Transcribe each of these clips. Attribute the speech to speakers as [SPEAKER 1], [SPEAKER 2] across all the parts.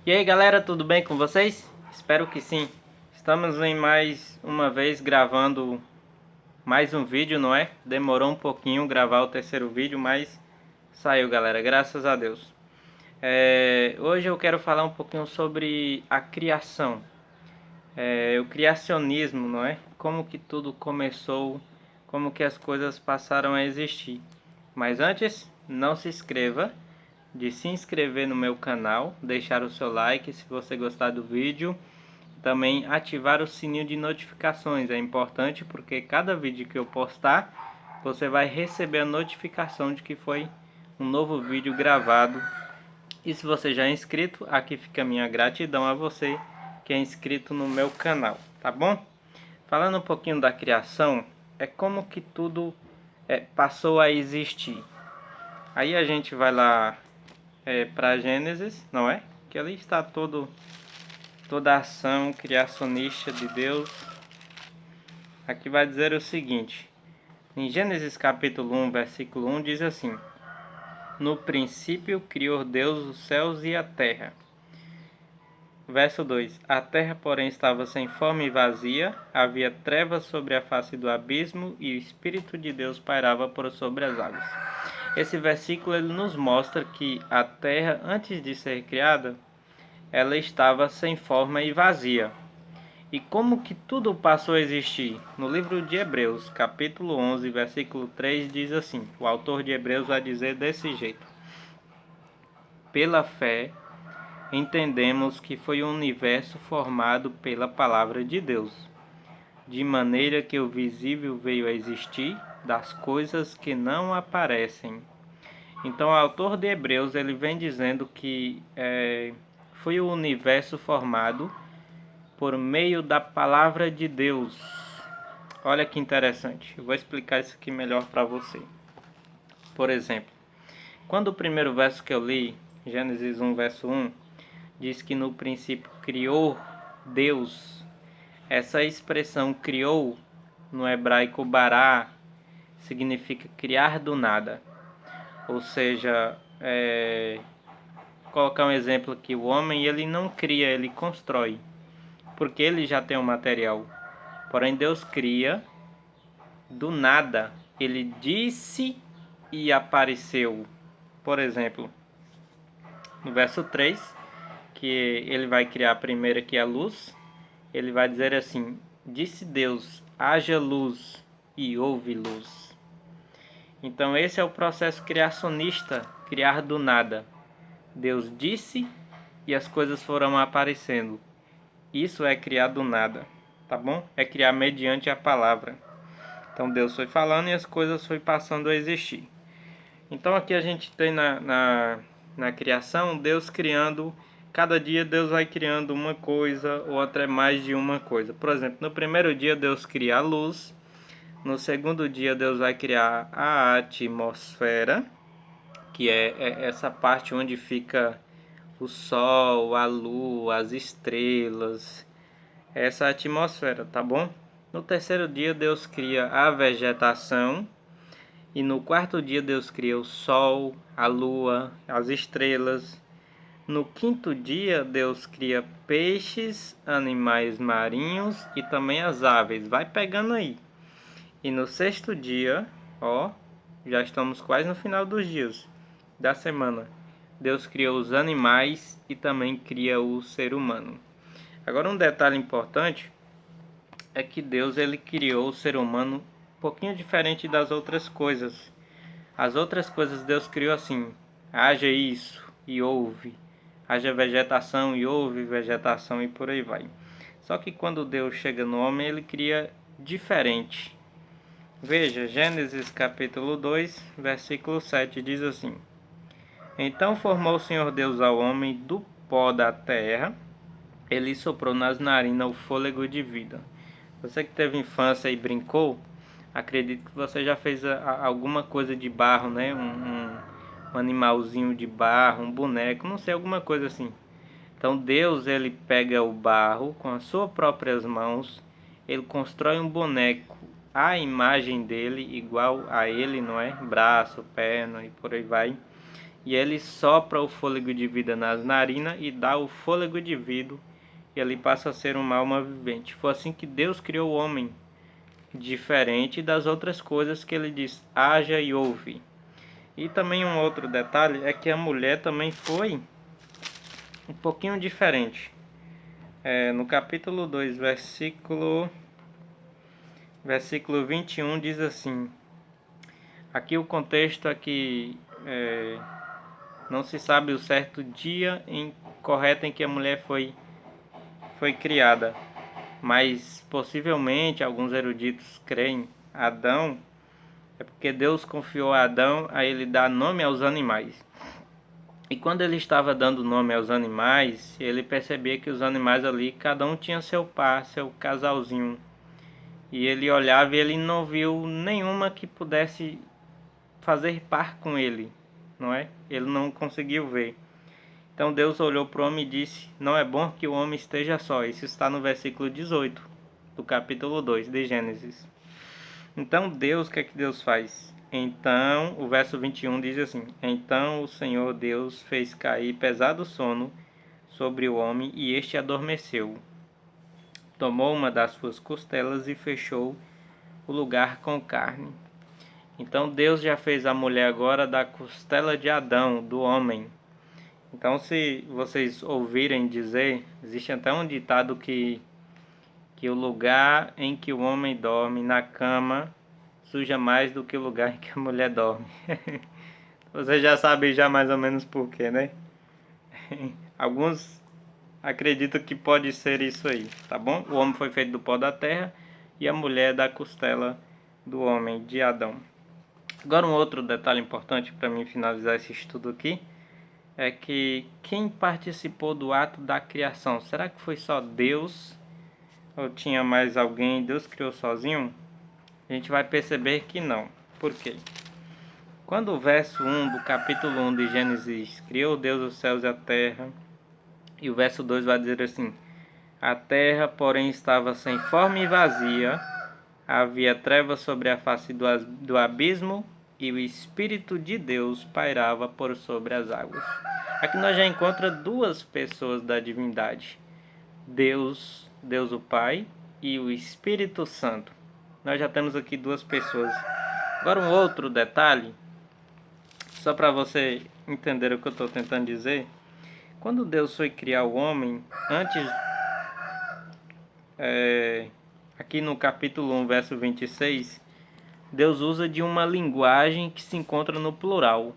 [SPEAKER 1] E aí galera, tudo bem com vocês? Espero que sim. Estamos em mais uma vez gravando mais um vídeo, não é? Demorou um pouquinho gravar o terceiro vídeo, mas saiu galera, graças a Deus. Hoje eu quero falar um pouquinho sobre a criação, o criacionismo, não é? Como que tudo começou, como que as coisas passaram a existir. Mas antes, não se inscreva de se inscrever no meu canal, deixar o seu like se você gostar do vídeo, também ativar o sininho de notificações. É importante porque cada vídeo que eu postar, você vai receber a notificação de que foi um novo vídeo gravado. E se você já é inscrito, aqui fica a minha gratidão a você que é inscrito no meu canal, tá bom? Falando um pouquinho da criação, é como que tudo passou a existir. Aí a gente vai lá para Gênesis, não é? Que ali está toda a ação criacionista de Deus. Aqui vai dizer o seguinte: em Gênesis capítulo 1, versículo 1 diz assim: no princípio criou Deus os céus e a terra. Verso 2: a terra, porém, estava sem forma e vazia, havia trevas sobre a face do abismo e o Espírito de Deus pairava por sobre as águas. Esse versículo ele nos mostra que a terra, antes de ser criada, ela estava sem forma e vazia. E como que tudo passou a existir? No livro de Hebreus, capítulo 11, versículo 3, diz assim, o autor de Hebreus vai dizer desse jeito: pela fé, entendemos que foi um universo formado pela palavra de Deus, de maneira que o visível veio a existir das coisas que não aparecem. Então, o autor de Hebreus ele vem dizendo que foi o universo formado por meio da palavra de Deus. Olha que interessante. Eu vou explicar isso aqui melhor para você. Por exemplo, quando o primeiro verso que eu li, Gênesis 1, verso 1, diz que no princípio criou Deus. Essa expressão criou, no hebraico bará, significa criar do nada. Ou seja, colocar um exemplo aqui, o homem ele não cria, ele constrói, porque ele já tem o material. Porém Deus cria do nada. Ele disse e apareceu. Por exemplo, no verso 3, que ele vai criar primeiro aqui a luz, ele vai dizer assim: disse Deus, haja luz, e houve luz. Então esse é o processo criacionista, criar do nada. Deus disse e as coisas foram aparecendo. Isso é criar do nada, tá bom? É criar mediante a palavra. Então Deus foi falando e as coisas foi passando a existir. Então aqui a gente tem na criação Deus criando, cada dia Deus vai criando uma coisa ou até mais de uma coisa. Por exemplo, no primeiro dia Deus cria a luz, no segundo dia Deus vai criar a atmosfera, que é essa parte onde fica o sol, a lua, as estrelas, essa atmosfera, tá bom? No terceiro dia Deus cria a vegetação e no quarto dia Deus cria o sol, a lua, as estrelas. No quinto dia Deus cria peixes, animais marinhos e também as aves. Vai pegando aí. E no sexto dia, ó, já estamos quase no final dos dias da semana. Deus criou os animais e também cria o ser humano. Agora um detalhe importante é que Deus ele criou o ser humano um pouquinho diferente das outras coisas. As outras coisas Deus criou assim: haja isso e houve, haja vegetação e houve vegetação e por aí vai. Só que quando Deus chega no homem, ele cria diferente. Veja, Gênesis capítulo 2, versículo 7 diz assim: então formou o Senhor Deus ao homem do pó da terra, ele soprou nas narinas o fôlego de vida. Você que teve infância e brincou, acredito que você já fez alguma coisa de barro, né? Um animalzinho de barro, um boneco, não sei, alguma coisa assim. Então Deus ele pega o barro com as suas próprias mãos, ele constrói um boneco à imagem dele, igual a ele, não é? Braço, perna e por aí vai. e ele sopra o fôlego de vida nas narinas e dá o fôlego de vida, e ele passa a ser uma alma vivente. Foi assim que Deus criou o homem, diferente das outras coisas que ele diz, haja e ouve. E também um outro detalhe é que a mulher também foi um pouquinho diferente. No capítulo 2, versículo 21 diz assim, aqui o contexto é que não se sabe o certo dia correto em que a mulher foi criada, mas possivelmente alguns eruditos creem Adão, é porque Deus confiou a Adão a ele dar nome aos animais. E quando ele estava dando nome aos animais, ele percebia que os animais ali, cada um tinha seu par, seu casalzinho. E ele olhava e ele não viu nenhuma que pudesse fazer par com ele, não é? Ele não conseguiu ver. Então Deus olhou para o homem e disse, não é bom que o homem esteja só. Isso está no versículo 18 do capítulo 2 de Gênesis. Então Deus, o que é que Deus faz? Então, o verso 21 diz assim, então o Senhor Deus fez cair pesado sono sobre o homem e este adormeceu. Tomou uma das suas costelas e fechou o lugar com carne. Então Deus já fez a mulher agora da costela de Adão, do homem. Então, se vocês ouvirem dizer, existe até um ditado que o lugar em que o homem dorme na cama suja mais do que o lugar em que a mulher dorme. Você já sabe já mais ou menos por quê, né? Alguns acreditam que pode ser isso aí, tá bom? O homem foi feito do pó da terra e a mulher da costela do homem, de Adão. Agora um outro detalhe importante para mim finalizar esse estudo aqui é que quem participou do ato da criação, será que foi só Deus ou tinha mais alguém? Deus criou sozinho? A gente vai perceber que não. Por quê? Quando o verso 1 do capítulo 1 de Gênesis, criou Deus os céus e a terra, e o verso 2 vai dizer assim, a terra, porém, estava sem forma e vazia, havia trevas sobre a face do abismo, e o Espírito de Deus pairava por sobre as águas. Aqui nós já encontramos duas pessoas da divindade, Deus o Pai e o Espírito Santo. Nós já temos aqui duas pessoas. Agora um outro detalhe, só para você entender o que eu estou tentando dizer. Quando Deus foi criar o homem, antes, aqui no capítulo 1, verso 26, Deus usa de uma linguagem que se encontra no plural.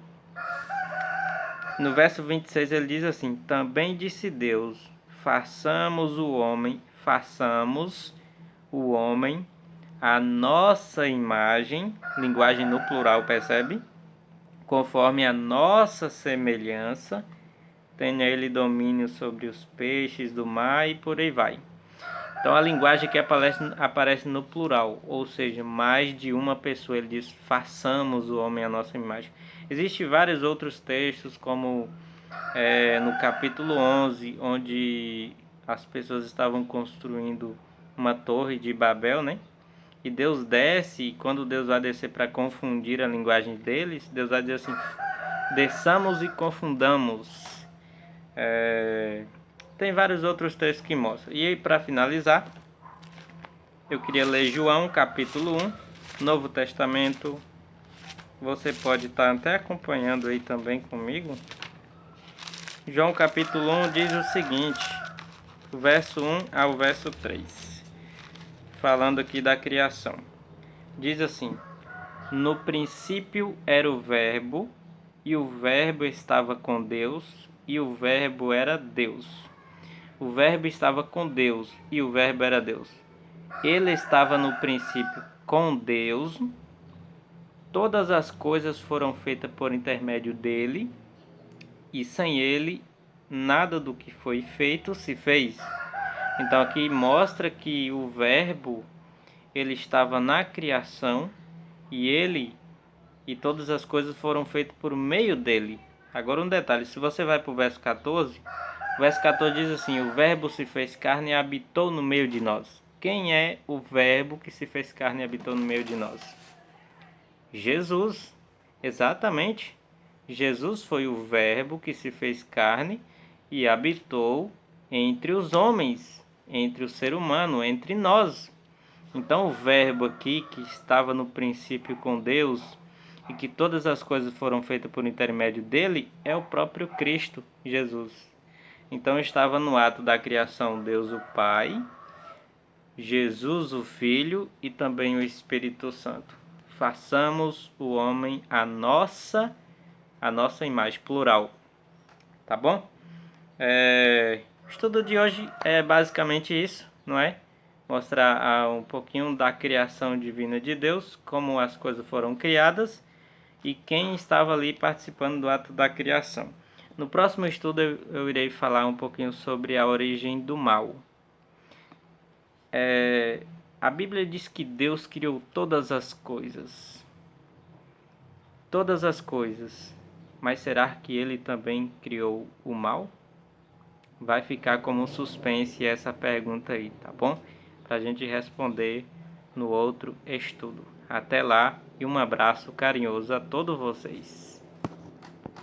[SPEAKER 1] No verso 26 ele diz assim, também disse Deus, façamos o homem a nossa imagem, linguagem no plural, percebe? Conforme a nossa semelhança, tenha ele domínio sobre os peixes do mar e por aí vai. Então a linguagem que aparece no plural, ou seja, mais de uma pessoa. Ele diz, façamos o homem a nossa imagem. Existem vários outros textos, como no capítulo 11, onde as pessoas estavam construindo uma torre de Babel, né? E Deus desce, e quando Deus vai descer para confundir a linguagem deles, Deus vai dizer assim, desçamos e confundamos. Tem vários outros textos que mostram. E aí, para finalizar, eu queria ler João capítulo 1, Novo Testamento. Você pode estar até acompanhando aí também comigo. João capítulo 1 diz o seguinte, o verso 1 ao verso 3, falando aqui da criação. Diz assim, no princípio era o verbo, e o verbo estava com Deus, e o verbo era Deus. O verbo estava com Deus, e o verbo era Deus. Ele estava no princípio com Deus, todas as coisas foram feitas por intermédio dele, e sem ele, nada do que foi feito se fez. Então aqui mostra que o verbo, ele estava na criação, e todas as coisas foram feitas por meio dele. Agora um detalhe, se você vai para o verso 14, o verso 14 diz assim, o verbo se fez carne e habitou no meio de nós. Quem é o verbo que se fez carne e habitou no meio de nós? Jesus, exatamente. Jesus foi o Verbo que se fez carne e habitou entre os homens, entre o ser humano, entre nós. Então o Verbo aqui, que estava no princípio com Deus e que todas as coisas foram feitas por intermédio dele, é o próprio Cristo Jesus. Então estava no ato da criação Deus o Pai, Jesus o Filho e também o Espírito Santo. Façamos o homem a nossa imagem, plural. Tá bom? O estudo de hoje é basicamente isso, não é? Mostrar um pouquinho da criação divina de Deus, como as coisas foram criadas e quem estava ali participando do ato da criação. No próximo estudo eu irei falar um pouquinho sobre a origem do mal. A Bíblia diz que Deus criou todas as coisas. Todas as coisas. Mas será que Ele também criou o mal? Vai ficar como um suspense essa pergunta aí, tá bom? Para a gente responder no outro estudo. Até lá e um abraço carinhoso a todos vocês.